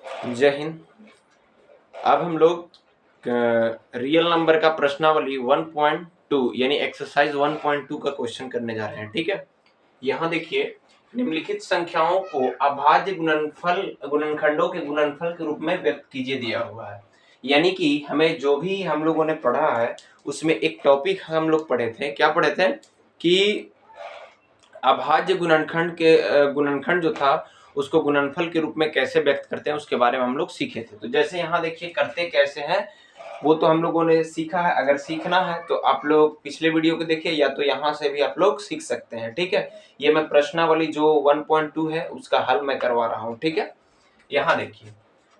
जय हिंद। अब हम लोग रियल नंबर का प्रश्नावली 1.2 यानी एक्सरसाइज 1.2 का क्वेश्चन करने जा रहे हैं। ठीक है, यहाँ देखिए, निम्नलिखित संख्याओं को अभाज्य गुणनखंडों के गुणनफल के रूप में व्यक्त कीजिए दिया हुआ है। यानी कि हमें जो भी हम लोगों ने पढ़ा है उसमें एक टॉपिक हम लोग पढ़े थे। क्या पढ़े थे कि अभाज्य गुणनखंड जो था उसको गुणनफल के रूप में कैसे व्यक्त करते हैं उसके बारे में हम लोग सीखे थे। तो जैसे यहाँ देखिए करते कैसे हैं वो तो हम लोगों ने सीखा है। अगर सीखना है तो आप लोग पिछले वीडियो को देखिए या तो यहाँ से भी आप लोग सीख सकते हैं। ठीक है, ये मैं प्रश्नावली जो 1.2 है उसका हल मैं करवा रहा हूँ। ठीक है, यहाँ देखिए,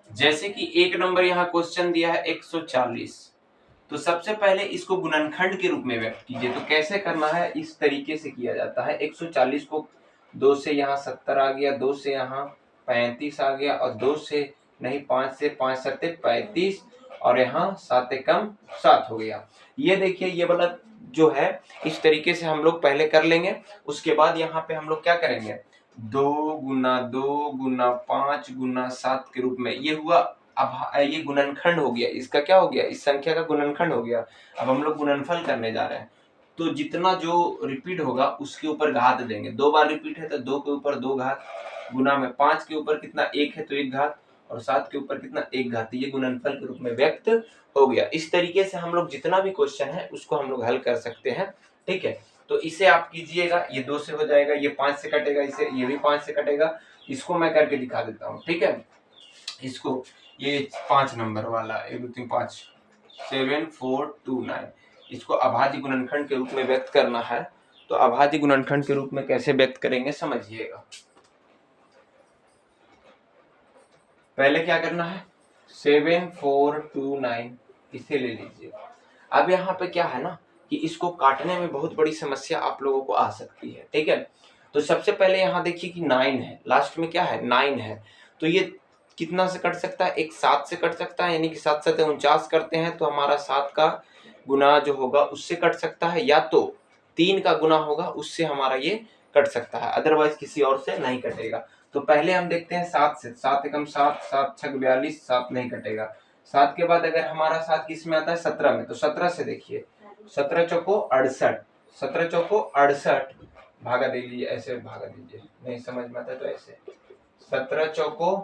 जैसे कि एक नंबर यहाँ क्वेश्चन दिया है 140, तो सबसे पहले इसको गुणनखंड के रूप में व्यक्त कीजिए। तो कैसे करना है, इस तरीके से किया जाता है। 140 को 2 से यहाँ 70 आ गया, 2 से यहाँ 35 आ गया, और 2 से नहीं 5 से 5 सत्ते 35, और यहाँ 7 एकम 7 हो गया। ये देखिए, ये वाला जो है इस तरीके से हम लोग पहले कर लेंगे। उसके बाद यहाँ पे हम लोग क्या करेंगे, 2 गुना 2 गुना 5 गुना 7 के रूप में। ये हुआ, अब ये गुणनखंड हो गया, इसका क्या हो गया, इस संख्या का गुणनखंड हो गया। अब हम लोग गुणनफल करने जा रहे हैं, तो जितना जो रिपीट होगा उसके ऊपर घात देंगे। 2 बार रिपीट है तो 2 के ऊपर 2 घात, गुना में 5 के ऊपर कितना 1 है तो 1 घात, और 7 के ऊपर कितना 1 घात। ये गुणनफल के रूप में व्यक्त हो गया। इस तरीके से हम लोग जितना भी क्वेश्चन है उसको हम लोग हल कर सकते हैं। ठीक है, तो इसे आप कीजिएगा, ये 2 से हो जाएगा, ये 5 से कटेगा, इसे ये भी 5 से कटेगा। इसको मैं करके दिखा देता हूँ। ठीक है, इसको ये 5 नंबर वाला 1 2 3 5 7 4 2 9, इसको अभाज्य गुणनखंड के रूप में व्यक्त करना है। तो अभाज्य गुणनखंड के रूप में कैसे व्यक्त करेंगे समझिएगा। पहले क्या करना है, 7 4 2 9 इसे ले लीजिए। अब यहाँ पे क्या है ना कि इसको काटने में बहुत बड़ी समस्या आप लोगों को आ सकती है। ठीक है, तो सबसे पहले यहाँ देखिए कि 9 है, लास्ट में क्या है 9 है, तो ये कितना से कट सकता है, एक 7 से कट सकता है, यानी कि 7 7 49 करते हैं तो हमारा 7 का गुना जो होगा उससे कट सकता है, या तो 3 का गुना होगा उससे हमारा ये कट सकता है, अदरवाइज किसी और से नहीं कटेगा। तो पहले हम देखते हैं 7 से, 7 एकम 7, 7 छक 42, 7 नहीं कटेगा। 7 के बाद अगर हमारा 7 किस में आता है 17 में, तो 17 से देखिए, 17 चौको 68, 17 चौको 68, भागा दे लीजिए, ऐसे भागा दीजिए, नहीं समझ में आता तो ऐसे, 17 चौको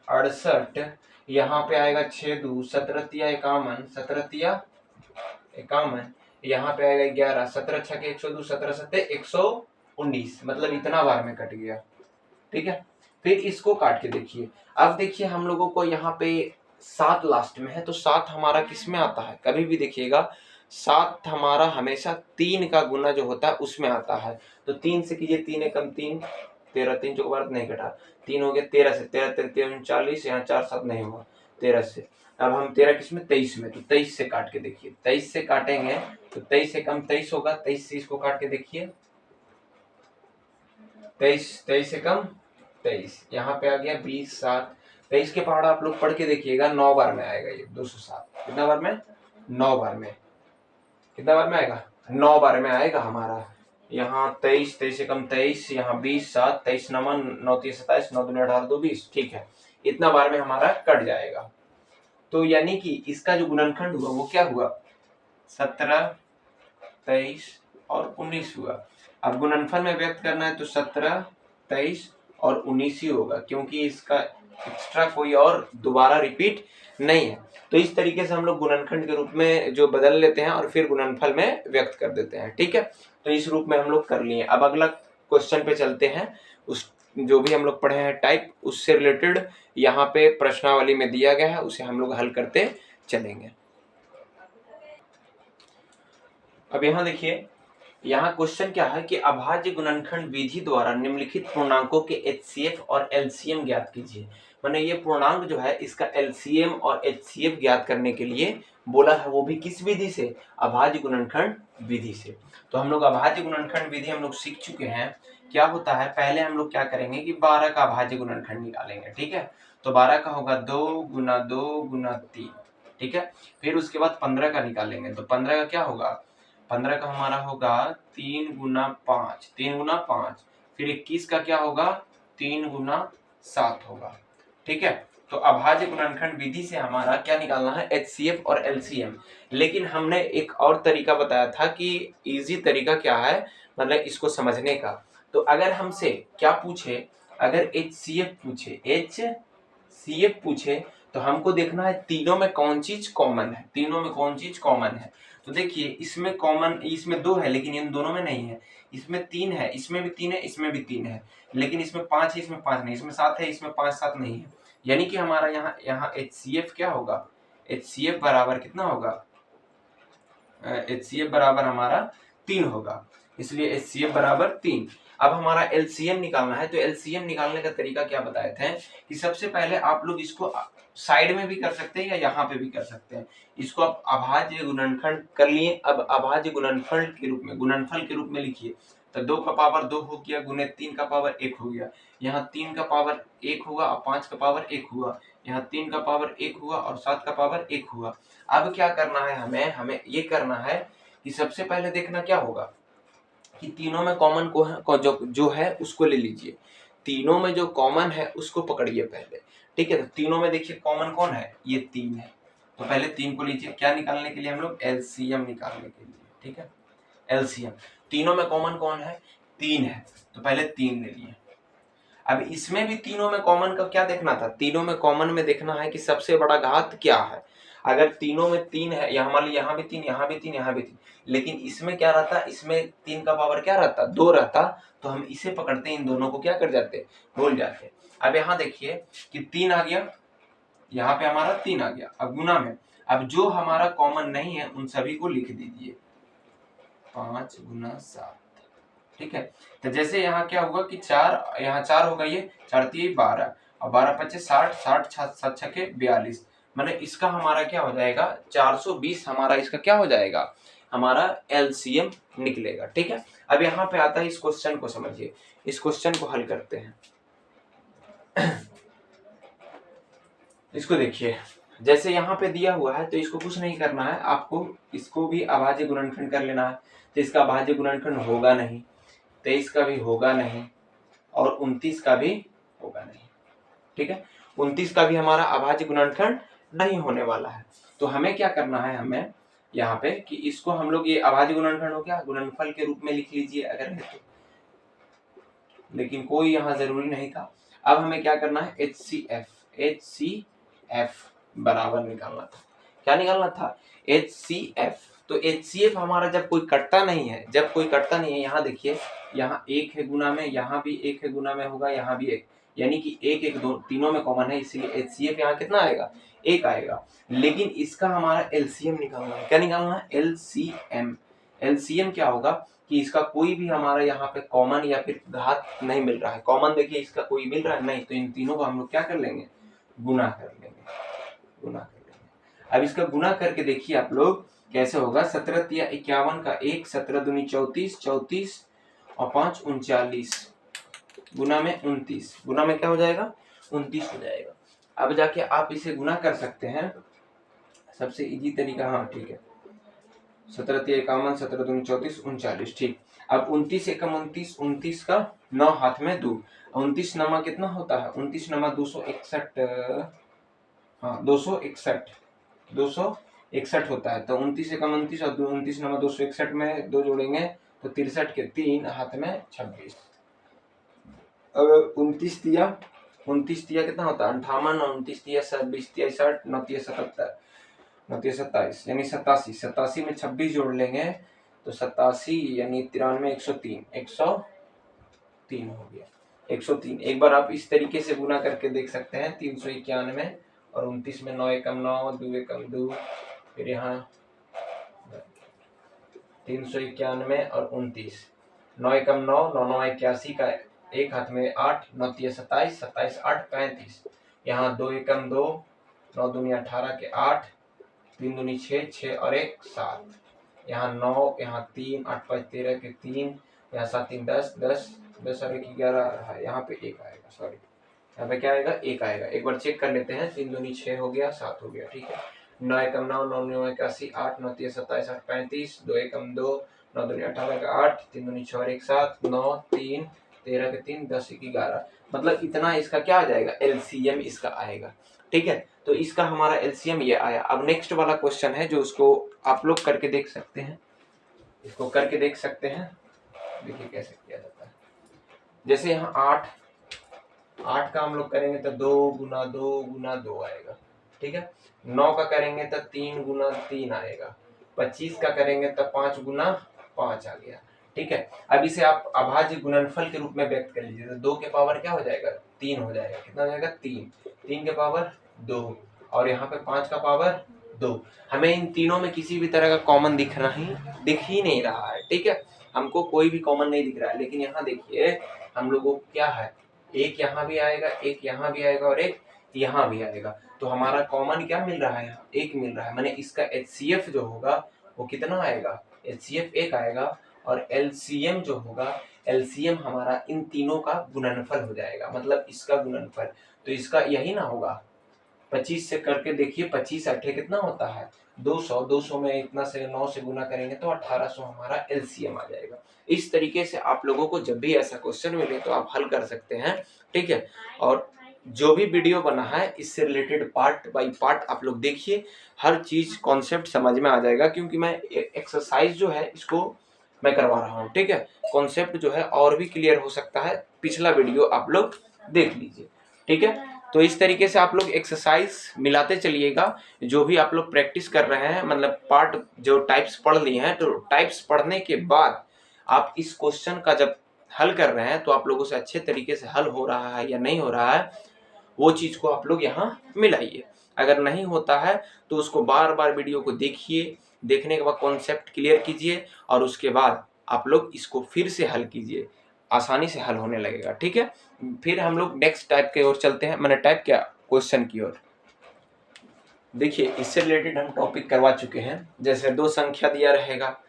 68, यहाँ पे आएगा 6 2 17 तिया 51, 17 तिया 51, यहाँ पे आएगा 11, 17 छके 102, 17 सत्ते 119, मतलब इतना बार में कट गया। ठीक है, फिर इसको काट के देखिए। अब देखिए हम लोगों को यहाँ पे 7 लास्ट में है, तो 7 हमारा किस में आता है, कभी भी देखिएगा 7 हमारा हमेशा 3 का गुना जो होता है उसमें आता है। तो 3 से कीजिए, 3 एकम 3, 13, 3 चौक बार नहीं कटा, 3 हो गया, 13 से, 13 13 39, यहाँ 4 7 नहीं हुआ, 13 से। अब हम 13 किस में 23 में, तो 23 से काट के देखिए, 23 से काटेंगे तो 23 एकम 23 होगा, 23 से इसको काट के देखिए, 23 एकम 23, यहाँ पे आ गया 20 7, 23 के पहाड़ा आप लोग पढ़ के देखिएगा, 9 बार में आएगा ये 207, कितना बार में, 9 बार में, कितना बार में आएगा 9 बार में आएगा हमारा। यहाँ 23, 23 एकम 23, यहाँ 20 7, 23 नमन 9 3 27, 9 2 18 2 20, ठीक है, इतना बार में हमारा कट जाएगा। तो यानी कि इसका जो गुणनखंड हुआ वो क्या हुआ, 17 23 और 19 हुआ। अब गुणनफल में व्यक्त करना है तो 17 23 और 19 ही होगा, क्योंकि इसका एक्स्ट्रा कोई और दोबारा रिपीट नहीं है। तो इस तरीके से हम लोग गुणनखंड के रूप में जो बदल लेते हैं और फिर गुणनफल में व्यक्त कर देते हैं। ठीक है, तो इस रूप में हम लोग कर लिए। अब अगला क्वेश्चन पे चलते हैं, उस जो भी हम लोग पढ़े हैं टाइप उससे रिलेटेड यहाँ पे प्रश्नावली में दिया गया है, उसे हम लोग हल करते चलेंगे। अब यहाँ देखिए, यहाँ क्वेश्चन क्या है कि अभाज्य गुणनखंड विधि द्वारा निम्नलिखित पूर्णांकों के एचसीएफ और एलसीएम ज्ञात कीजिए। माने ये पूर्णांक जो है इसका एलसीएम और एचसीएफ ज्ञात करने के लिए बोला है, वो भी किस विधि से, अभाज्य गुणनखंड विधि से। तो हम लोग अभाज्य गुणनखंड विधि हम लोग सीख चुके हैं। क्या होता है, पहले हम लोग क्या करेंगे कि 12 का अभाज्य गुणनखंड निकालेंगे। ठीक है, तो 12 का होगा 2 गुना 2 गुना 3। ठीक है, फिर उसके बाद 15 का निकालेंगे, तो 15 का क्या होगा, 15 का हमारा होगा 3 गुना 5, 3 गुना 5, फिर 21 का क्या होगा 3 गुना 7 होगा। ठीक है, तो अभाज्य गुणनखंड विधि से हमारा क्या निकालना है, HCF और LCM। लेकिन हमने एक और तरीका बताया था कि इजी तरीका क्या है, मतलब इसको समझने का। तो अगर हमसे क्या पूछे, अगर HCF पूछे तो हमको देखना है तीनों में कौन चीज कॉमन है, तीनों में कौन चीज कॉमन है। तो देखिए इसमें कॉमन, इसमें 2 है लेकिन इन दोनों में नहीं है। इसमें 3 है, इसमें भी 3 है, इसमें भी 3 है, लेकिन इसमें 5 है, इसमें 5 नहीं, इसमें 7 है, इसमें 5 7 नहीं है। यानी कि हमारा यहाँ HCF क्या होगा, HCF बराबर कितना होगा, HCF बराबर हमारा 3 होगा, इसलिए HCF बराबर 3। अब हमारा LCM निकालना है। तो LCM निकालने का तरीका क्या बताए थे कि सबसे पहले आप लोग इसको साइड में भी कर सकते हैं या यहाँ पे भी कर सकते हैं। इसको आप अभाज्य गुणनखंड कर लिए। अब अभाज्य गुणनफल के रूप में लिखिए। तो 2 का पावर 2 हो गया, गुने 3 का पावर 1 हो गया। यहाँ 3 का पावर 1 हुआ और 5 का पावर 1 हुआ। यहाँ 3 का पावर 1 हुआ और 7 का पावर 1 हुआ। अब क्या करना है, हमें ये करना है कि सबसे पहले देखना क्या होगा कि तीनों में कॉमन जो है उसको ले लीजिए। तीनों में जो कॉमन है उसको पकड़िए पहले, ठीक है। तो तीनों में देखिए कॉमन कौन है, ये 3 है। तो पहले 3 को लीजिए, क्या निकालने के लिए हम लोग, LCM निकालने के लिए, ठीक है। LCM, तीनों में कॉमन कौन है, 3 है, तो पहले 3 ले लिए। अब इसमें भी तीनों में कॉमन का क्या देखना था, तीनों में कॉमन में देखना है कि सबसे बड़ा घात क्या है। अगर तीनों में 3 है, यहाँ मान लीजिए यहाँ भी 3, यहाँ भी 3, यहाँ भी 3, लेकिन इसमें क्या रहता, इसमें 3 का पावर क्या रहता, 2 रहता, तो हम इसे पकड़ते, इन दोनों को क्या कर जाते, भूल जाते। अब यहाँ देखिए कि 3 आ गया, यहाँ पे हमारा 3 आ गया। अब गुना में, अब जो हमारा कॉमन नहीं है उन सभी को लिख दीजिए, 5 गुना 7, ठीक है। तो जैसे यहाँ क्या हुआ कि 4, यहाँ 4 होगा, ये 4 3 12 और 12 5 60, 60 7 6 42, माने इसका हमारा क्या हो जाएगा, 420 हमारा इसका क्या हो जाएगा, हमारा LCM निकलेगा, ठीक है। अब यहाँ पे आता है, इस क्वेश्चन को समझिए, इस क्वेश्चन को हल करते हैं। इसको देखिए, जैसे यहाँ पे दिया हुआ है तो इसको कुछ नहीं करना है आपको, इसको भी अभाज्य गुणनखंड कर लेना है। तो इसका अभाज्य गुणनखंड होगा नहीं, 23 का भी होगा नहीं और 29 का भी होगा नहीं, ठीक है। 29 का भी हमारा अभाज्य गुणनखंड नहीं होने वाला है। तो हमें क्या करना है, हमें यहाँ पे कि इसको हम लोग, ये अभाज्य गुणनखंड हो गया, गुणनफल के रूप में लिख लीजिए अगर है तो, लेकिन कोई यहाँ जरूरी नहीं था। अब हमें क्या करना है, HCF बराबर निकालना था। क्या निकालना था, HCF। तो HCF हमारा जब कोई कटता नहीं है, यहाँ देखिए, यहाँ 1 है गुना में, यहाँ भी 1 है गुना में होगा, यहाँ भी 1, यानी कि 1 1 2 तीनों में कॉमन है, इसलिए HCF यहाँ कितना आएगा, 1 आएगा। लेकिन इसका हमारा LCM निकालना है। क्या निकालना है, LCM। LCM क्या होगा कि इसका कोई भी हमारा यहाँ पे कॉमन या फिर घात नहीं मिल रहा है। कॉमन देखिए इसका कोई मिल रहा है नहीं, तो इन तीनों को हम लोग क्या कर लेंगे, गुना कर लेंगे। अब इसका गुना करके देखिए आप लोग कैसे होगा, 17 तिया 51 का 1, 17 दूनी 34, 34 और 5 39, गुना में 29, गुना में क्या हो जाएगा, 29 हो जाएगा। अब जाके आप इसे गुना कर सकते हैं, सबसे इजी तरीका, हाँ ठीक है, 17 तिया 51, 17 दूनी 34, 39, ठीक। अब 29 एकम 29, 29 का 9 हाथ में 2, 29 नमा कितना होता है, 29 नमा 261, हाँ 261 होता है। तो 29 एकम 29 और 29 नमा 261 में 2 जोड़ेंगे तो 63 के 3 हाथ में 26। अब 29 तिया कितना होता है, 58, 29 तिया 20 तिया 60, 9 तिया 77, 9 तिया 27, यानी 87, 87 में 26 जोड़ लेंगे तो 87 यानी 93, 103 हो गया, 103। एक बार आप इस तरीके से गुना करके देख सकते हैं, 391 और 29 में 9 एकम 9, 2 एकम 2, फिर यहाँ 391 और 29, 9 एकम 9, 9 9 81 का एक हाथ में 8, 9 तिया 27, 27 8 35, यहाँ 2 एकम 2, 9 दूनी 18 के 8, 3 दूनी 6, 6 और 1 7, यहाँ 9, यहाँ 3, 8 5 13 के 3, यहाँ 7 3 10, 10 10 और 1 11 है, यहाँ पे 1 आएगा, सॉरी यहाँ पे क्या आएगा, 1 आएगा। एक बार चेक कर लेते हैं, 3 दूनी 6 हो गया, 7 हो गया, ठीक है। 9 एकम 9, 9 9 81, 8 9 तिया 27, 8 35, 2 एकम 2, 9 दूनी 18 का 8, 3 दूनी 6 और 1 7, 9 3 13 के 3 10 1 11, मतलब इतना इसका क्या आ जाएगा, एलसीएम इसका आएगा। ठीक है, तो इसका हमारा एलसीएम ये आया। अब नेक्स्ट वाला क्वेश्चन है जो उसको आप लोग करके देख सकते हैं, इसको करके देख सकते हैं। देखिए कैसे किया जाता है। जैसे यहाँ 8 का हम लोग करेंगे तो 2 गुना 2 गुना 2 आएगा। ठीक है, 9 का करेंगे तो 3 गुना 3 आएगा। 25 का करेंगे तो 5 गुना 5 आ गया। ठीक है, अब इसे आप अभाज्य गुणनफल के रूप में व्यक्त कर लीजिए। तो 2 के पावर क्या हो जाएगा, 3 हो जाएगा। कितना हो जाएगा, 3। 3 के पावर 2 और यहाँ पे 5 का पावर 2। हमें इन तीनों में किसी भी तरह का कॉमन दिख ही नहीं रहा है। ठीक है, हमको कोई भी कॉमन नहीं दिख रहा है। लेकिन यहाँ देखिए हम लोगों को क्या है, एक यहाँ भी आएगा, एक यहाँ भी आएगा और एक यहाँ भी आएगा। तो हमारा कॉमन क्या मिल रहा है, यहाँ एक मिल रहा है। माने इसका HCF जो होगा वो कितना आएगा, HCF 1 आएगा। और LCM जो होगा, LCM हमारा इन तीनों का गुणनफल हो जाएगा, मतलब इसका गुणनफल। तो इसका यही ना होगा, 25 से करके देखिए, 25 8 कितना होता है, 200। 200 में इतना से 9 से गुना करेंगे तो 1800 हमारा LCM आ जाएगा। इस तरीके से आप लोगों को जब भी ऐसा क्वेश्चन मिले तो आप हल कर सकते हैं। ठीक है, और जो भी वीडियो बना है इससे रिलेटेड पार्ट बाय पार्ट आप लोग देखिए, हर चीज कॉन्सेप्ट समझ में आ जाएगा। क्योंकि मैं एक्सरसाइज जो है इसको मैं करवा रहा हूँ। ठीक है, कॉन्सेप्ट जो है और भी क्लियर हो सकता है, पिछला वीडियो आप लोग देख लीजिए। ठीक है, तो इस तरीके से आप लोग एक्सरसाइज मिलाते चलिएगा। जो भी आप लोग प्रैक्टिस कर रहे हैं, मतलब पार्ट जो टाइप्स पढ़ लिए हैं, तो टाइप्स पढ़ने के बाद आप इस क्वेश्चन का जब हल कर रहे हैं तो आप लोगों से अच्छे तरीके से हल हो रहा है या नहीं हो रहा है, वो चीज को आप लोग यहाँ मिलाइए। अगर नहीं होता है तो उसको बार बार वीडियो को देखिए, देखने के बाद कॉन्सेप्ट क्लियर कीजिए और उसके बाद आप लोग इसको फिर से हल कीजिए, आसानी से हल होने लगेगा। ठीक है, फिर हम लोग नेक्स्ट टाइप के ओर चलते हैं, मैंने टाइप क्या, क्वेश्चन की ओर। देखिए इससे रिलेटेड हम टॉपिक करवा चुके हैं। जैसे दो संख्या दिया रहेगा,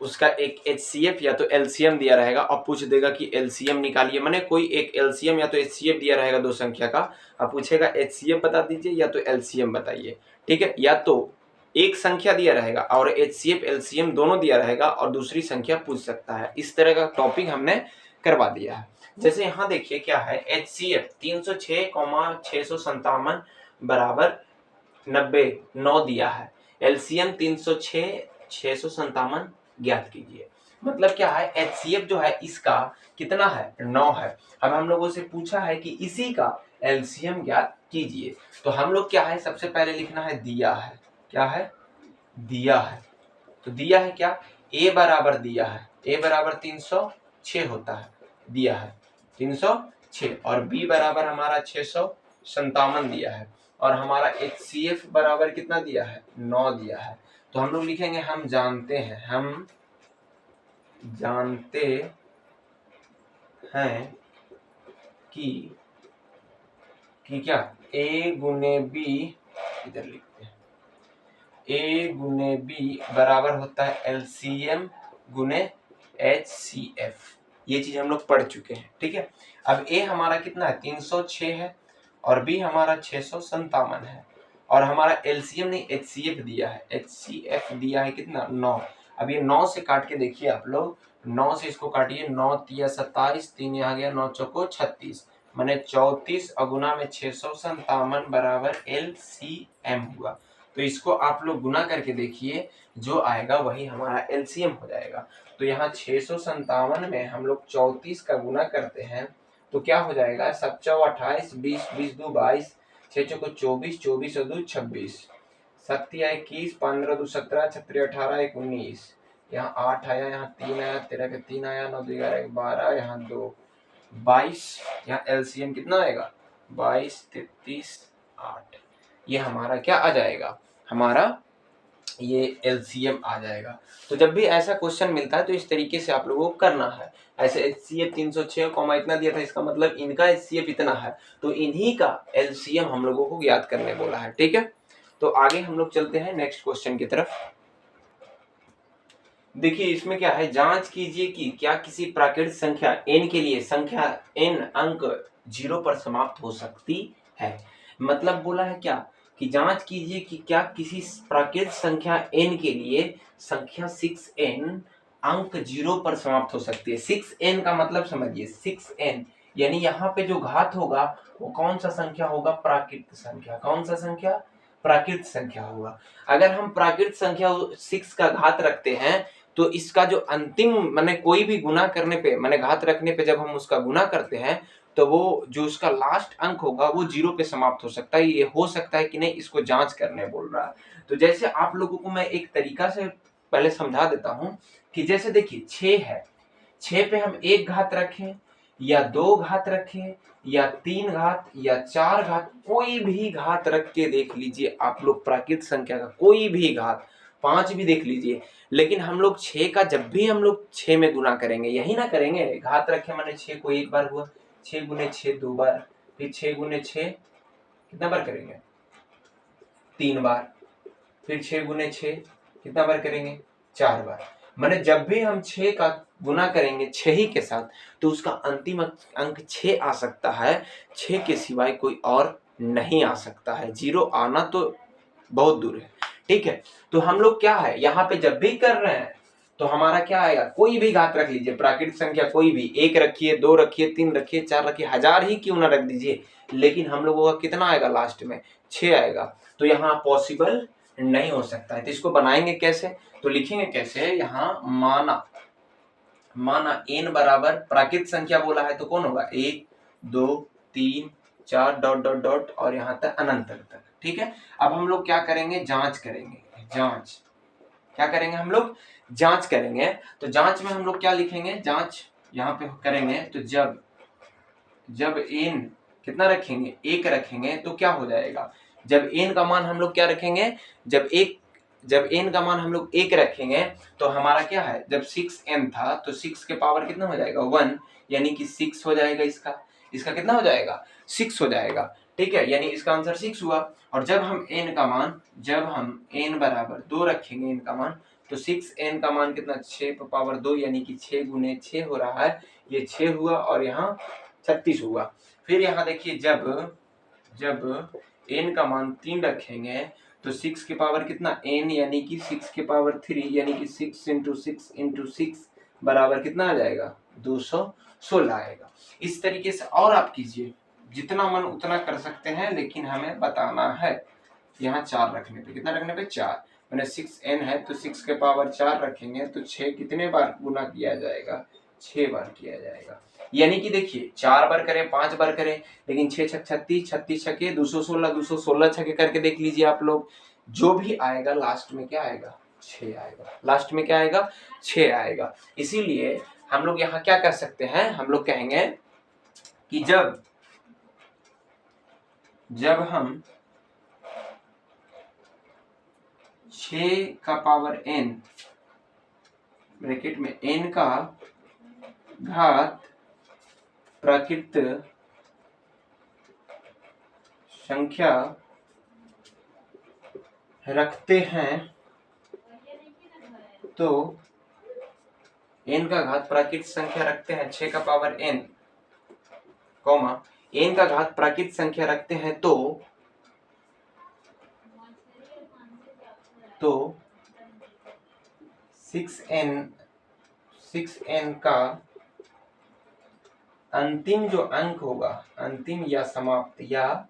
उसका एक HCF या तो LCM दिया रहेगा और पूछ देगा कि LCM निकालिए। मैंने कोई एक LCM या तो HCF दिया रहेगा दो संख्या का, अब पूछेगा HCF बता दीजिए या तो LCM बताइए। ठीक है, या तो एक संख्या दिया रहेगा और HCF LCM दोनों दिया रहेगा और दूसरी संख्या पूछ सकता है। इस तरह का टॉपिक हमने करवा दिया है। जैसे यहाँ देखिए क्या है, HCF 306,657 बराबर 90 9 दिया है। LCM 306 657 ज्ञात कीजिए। मतलब क्या है, HCF जो है इसका कितना है, 9 है। अब हम लोगों से पूछा है कि इसी का LCM ज्ञात कीजिए। तो हम लोग क्या है, सबसे पहले लिखना है दिया है। क्या है, दिया है। तो दिया है क्या, A बराबर दिया है, A बराबर 306 होता है, दिया है 306। और B बराबर हमारा 657 दिया है। और हमारा HCF बराबर कितना दिया है, 9 दिया है। तो हम लोग लिखेंगे हम जानते हैं कि क्या A गुने B, इधर लिखते हैं, A गुने B बराबर होता है LCM गुने HCF। ये चीज हम लोग पढ़ चुके हैं। ठीक है, अब A हमारा कितना है, 306 है और B हमारा 657 है और हमारा LCM नहीं HCF दिया है, HCF दिया है कितना, 9। अब ये 9 से काट के देखिए आप लोग, 9 से इसको काटिए, 9 तिया 27, 3 यहाँ गया, 9 चौको 36, माने 34 अगुना में 657 बराबर LCM हुआ। तो इसको आप लोग गुना करके देखिए, जो आएगा वही हमारा LCM हो जाएगा। तो यहाँ 657 में हम लोग 34 का गुना करते हैं तो क्या हो जाएगा, 7 चौ 28, 20 20 दो 22, 6 चौको 24, 24 और 2 26, 7 21, 15 2 17, 36 18 1 19, यहाँ 8 आया, यहाँ 3 आया, 13 के 3 आया, 9 2 11 12, यहाँ 2 22, यहाँ LCM कितना आएगा, 22 33 8। ये हमारा क्या आ जाएगा, हमारा ये LCM आ जाएगा। तो जब भी ऐसा क्वेश्चन मिलता है तो इस तरीके से आप लोगों को करना है। ऐसे HCF 306 इतना दिया था, इसका मतलब इनका HCF इतना है, तो इन्हीं का LCM हम लोगों को ज्ञात करने बोला है। ठीक है, तो आगे हम लोग चलते हैं नेक्स्ट क्वेश्चन की तरफ। देखिए इसमें क्या है, जांच कीजिए कि क्या किसी प्राकृतिक संख्या n के लिए संख्या n अंक 0 पर समाप्त हो सकती है। मतलब बोला है क्या, कि जांच कीजिए कि क्या किसी प्राकृतिक संख्या n के लिए संख्या 6n अंक 0 पर समाप्त हो सकती है। 6n का मतलब समझिए, 6n यानी यहाँ पे जो घात होगा वो कौन सा संख्या होगा? प्राकृत संख्या। कौन सा संख्या? प्राकृत संख्या होगा। अगर हम प्राकृत संख्या 6 का घात रखते हैं तो इसका जो अंतिम माने कोई भी गुना करने पे माने घात रखने पे जब हम उसका गुना करते हैं तो वो जो उसका लास्ट अंक होगा वो 0 पे समाप्त हो सकता है। ये हो सकता है कि नहीं, इसको जांच करने बोल रहा है। तो जैसे आप लोगों को मैं एक तरीका से पहले समझा देता हूं कि जैसे देखिए 6 है, 6 पे हम एक घात रखें या 2 घात रखें या 3 घात या 4 घात, कोई भी घात रख के देख लीजिए आप लोग, प्राकृत संख्या का कोई भी घात, 5 भी देख लीजिए। लेकिन हम लोग 6 का जब भी हम लोग 6 में गुना करेंगे, यही ना करेंगे, घात रखे माने 6 को एक बार हुआ, 6 गुने 6 2 बार, फिर 6 गुने 6 कितना बार करेंगे? 3 बार, फिर 6 गुने 6 कितना बार करेंगे? 4 बार। माने जब भी हम 6 का गुना करेंगे 6 ही के साथ तो उसका अंतिम अंक 6 आ सकता है, 6 के सिवाय कोई और नहीं आ सकता है। 0 आना तो बहुत दूर है, ठीक है। तो हम लोग क्या है यहाँ पे जब भी कर रहे हैं तो हमारा क्या आएगा? कोई भी घात रख लीजिए, प्राकृतिक संख्या कोई भी, 1 रखिए, 2 रखिए, 3 रखिए, 4 रखिए, 1000 ही क्यों ना रख दीजिए, लेकिन हम लोगों का कितना आएगा लास्ट में? 6 आएगा। तो यहाँ पॉसिबल नहीं हो सकता है। तो इसको बनाएंगे कैसे? तो लिखेंगे कैसे? यहाँ माना n बराबर प्राकृतिक संख्या बोला है तो कौन होगा? 1 2 3 4 डॉट डॉट डॉट और यहाँ तक अनंत तक, ठीक है। अब हम लोग क्या करेंगे? जांच करेंगे। जांच क्या करेंगे? हम लोग जांच करेंगे। तो जांच में हम लोग क्या लिखेंगे? जांच यहाँ पे करेंगे तो जब n कितना रखेंगे? 1 रखेंगे तो क्या हो जाएगा? जब n का मान हम लोग क्या रखेंगे? जब n का मान हम लोग 1 रखेंगे तो हमारा क्या है? जब 6n था तो 6 के पावर कितना हो जाएगा? 1, यानी कि 6 हो जाएगा। इसका कितना हो जाएगा? 6 हो जाएगा, ठीक है। यानी इसका आंसर 6 हुआ। और जब हम n बराबर 2 रखेंगे, n का मान, तो 6n का मान कितना? 6 पे पावर 2 यानी कि 6 गुने 6 हो रहा है, ये 6 हुआ और यहाँ 36 हुआ। फिर यहाँ देखिए जब n का मान 3 रखेंगे तो 6 के पावर कितना? n यानी कि 6 के पावर 3 यानी कि 6 इंटू 6 इंटू 6 बराबर कितना आ जाएगा? 216 आएगा। इस तरीके से और आप कीजिए, जितना मन उतना कर सकते हैं, लेकिन हमें बताना है। यहाँ 4 रखने पे, कितना रखने पे? 4, मैंने 6n है तो 6 के पावर 4 रखेंगे तो 6 कितने बार गुना किया जाएगा? 6 बार किया जाएगा। यानी कि देखिए 4 बार करें, 5 बार करें, लेकिन 6 छक 36, 36 छके 216, 216 छके करके देख लीजिए आप लोग, जो भी आएगा लास्ट में क्या आएगा? 6 आएगा। लास्ट में क्या आएगा? 6 आएगा। इसीलिए हम लोग यहाँ क्या कर सकते हैं? हम लोग कहेंगे कि जब हम 6 का पावर n ब्रैकेट में n का घात प्राकृत संख्या रखते हैं तो n का घात प्राकृत संख्या रखते हैं 6 का पावर n, कॉमा n का घात प्राकृत संख्या रखते हैं तो 6n का अंतिम जो अंक होगा, अंतिम या समाप्त, या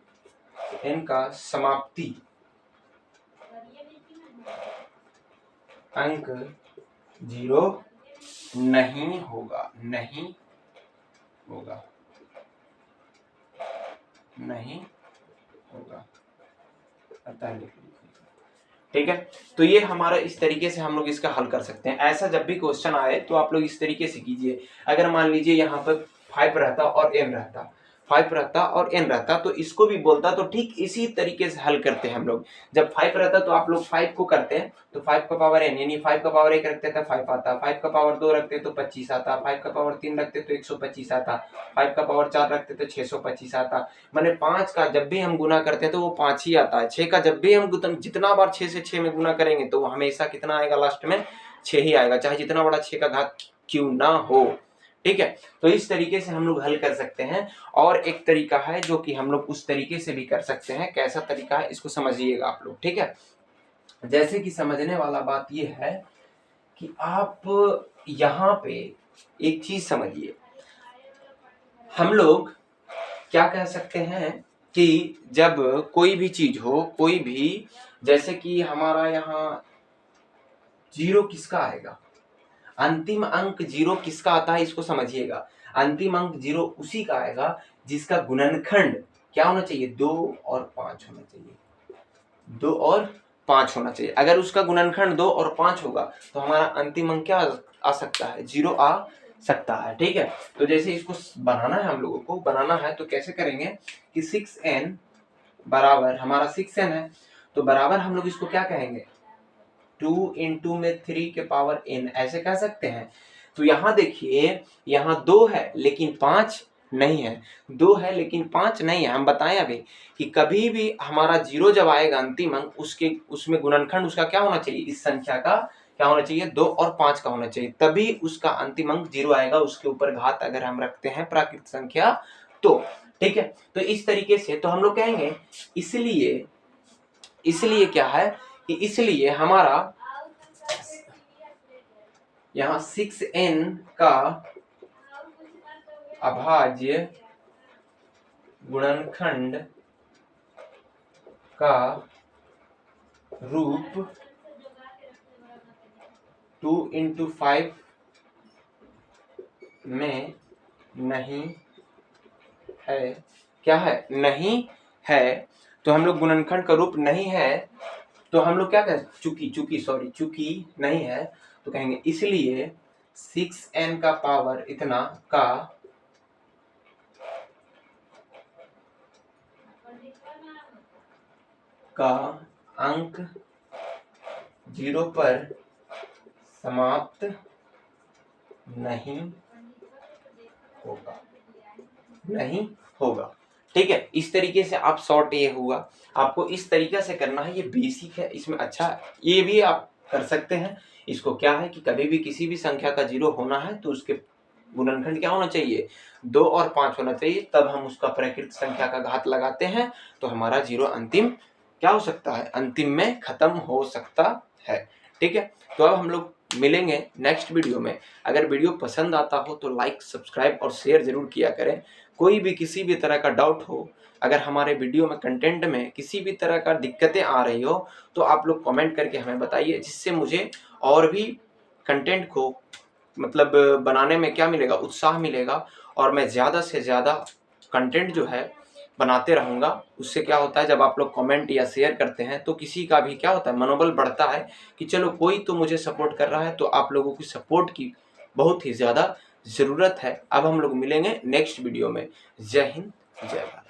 n का समाप्ति अंक 0 नहीं होगा। अतः ठीक है। तो ये हमारा इस तरीके से हम लोग इसका हल कर सकते हैं। ऐसा जब भी क्वेश्चन आए तो आप लोग इस तरीके से कीजिए। अगर मान लीजिए यहाँ पर 5 रहता और n रहता, 5 रहता और n रहता तो इसको भी बोलता, तो ठीक इसी तरीके से हल करते हैं हम लोग। जब 5 रहता तो आप लोग 5 को करते हैं तो 5 का पावर n, यानी 5 का पावर 1 रखते तो 5 आता, 5 का पावर 2 रखते तो 25 आता, 5 का पावर 3 रखते तो 125 आता, 5 का पावर 4 रखते तो 625 आता। माने 5 का जब भी हम गुना करते हैं तो वो 5 ही आता है। 6 का जब भी हम जितना बार 6 से 6 में गुना करेंगे तो हमेशा कितना आएगा? लास्ट में 6 ही आएगा, चाहे जितना बड़ा 6 का घात क्यों ना हो, ठीक है। तो इस तरीके से हम लोग हल कर सकते हैं। और एक तरीका है जो कि हम लोग उस तरीके से भी कर सकते हैं। कैसा तरीका है इसको समझिएगा आप लोग, ठीक है। जैसे कि समझने वाला बात यह है कि आप यहाँ पे एक चीज समझिए, हम लोग क्या कह सकते हैं कि जब कोई भी चीज हो, कोई भी, जैसे कि हमारा यहाँ जीरो किसका आएगा, अंतिम अंक जीरो किसका आता है, इसको समझिएगा। अंतिम अंक जीरो उसी का आएगा जिसका गुणनखंड क्या होना चाहिए, 2 और 5 होना चाहिए, 2 और 5 होना चाहिए। अगर उसका गुणनखंड 2 और 5 होगा तो हमारा अंतिम अंक क्या आ सकता है, 0 आ सकता है। ठीक है, तो जैसे इसको बनाना है, हम लोगों को बनाना है तो कैसे करेंगे कि 6n बराबर, हमारा 6n है तो बराबर हम लोग इसको क्या कहेंगे, 2 इंटू में 3 के पावर n, ऐसे कह सकते हैं। तो यहाँ देखिए, यहाँ 2 है लेकिन 5 नहीं है, 2 है लेकिन 5 नहीं है। हम बताएं अभी कि कभी भी हमारा जीरो जब आएगा अंतिम अंक, उसमें गुणनखंड उसका क्या होना चाहिए, इस संख्या का क्या होना चाहिए, 2 और 5 का होना चाहिए, तभी उसका अंतिम अंक जीरो आएगा। उसके ऊपर घात अगर हम रखते हैं प्राकृत संख्या तो, ठीक है। तो इस तरीके से तो हम लोग कहेंगे, इसलिए क्या है कि इसलिए हमारा यहाँ 6n का अभाज्य गुणनखंड का रूप 2 इंटू 5 में नहीं है। क्या है, नहीं है। तो हम लोग गुणनखंड का रूप नहीं है तो हम लोग क्या कहें, चूंकि नहीं है तो कहेंगे इसलिए 6n का पावर इतना का अंक 0 पर समाप्त नहीं होगा। ठीक है, इस तरीके से आप शॉर्ट, ये हुआ, आपको इस तरीके से करना है, ये बेसिक है। इसमें अच्छा ये भी आप कर सकते हैं। इसको क्या है कि कभी भी किसी भी संख्या का जीरो होना है तो उसके गुणनखंड क्या होना चाहिए, 2 और 5 होना चाहिए, तब हम उसका प्राकृत संख्या का घात लगाते हैं तो हमारा जीरो अंतिम क्या हो सकता है, अंतिम में खत्म हो सकता है। ठीक है, तो अब हम लोग मिलेंगे नेक्स्ट वीडियो में। अगर वीडियो पसंद आता हो तो लाइक, सब्सक्राइब और शेयर जरूर किया करें। कोई भी किसी भी तरह का डाउट हो, अगर हमारे वीडियो में कंटेंट में किसी भी तरह का दिक्कतें आ रही हो तो आप लोग कमेंट करके हमें बताइए, जिससे मुझे और भी कंटेंट को मतलब बनाने में क्या मिलेगा, उत्साह मिलेगा, और मैं ज़्यादा से ज़्यादा कंटेंट जो है बनाते रहूँगा। उससे क्या होता है, जब आप लोग कमेंट या शेयर करते हैं तो किसी का भी क्या होता है, मनोबल बढ़ता है कि चलो कोई तो मुझे सपोर्ट कर रहा है। तो आप लोगों की सपोर्ट की बहुत ही ज़्यादा ज़रूरत है। अब हम लोग मिलेंगे नेक्स्ट वीडियो में। जय हिंद, जय भारत।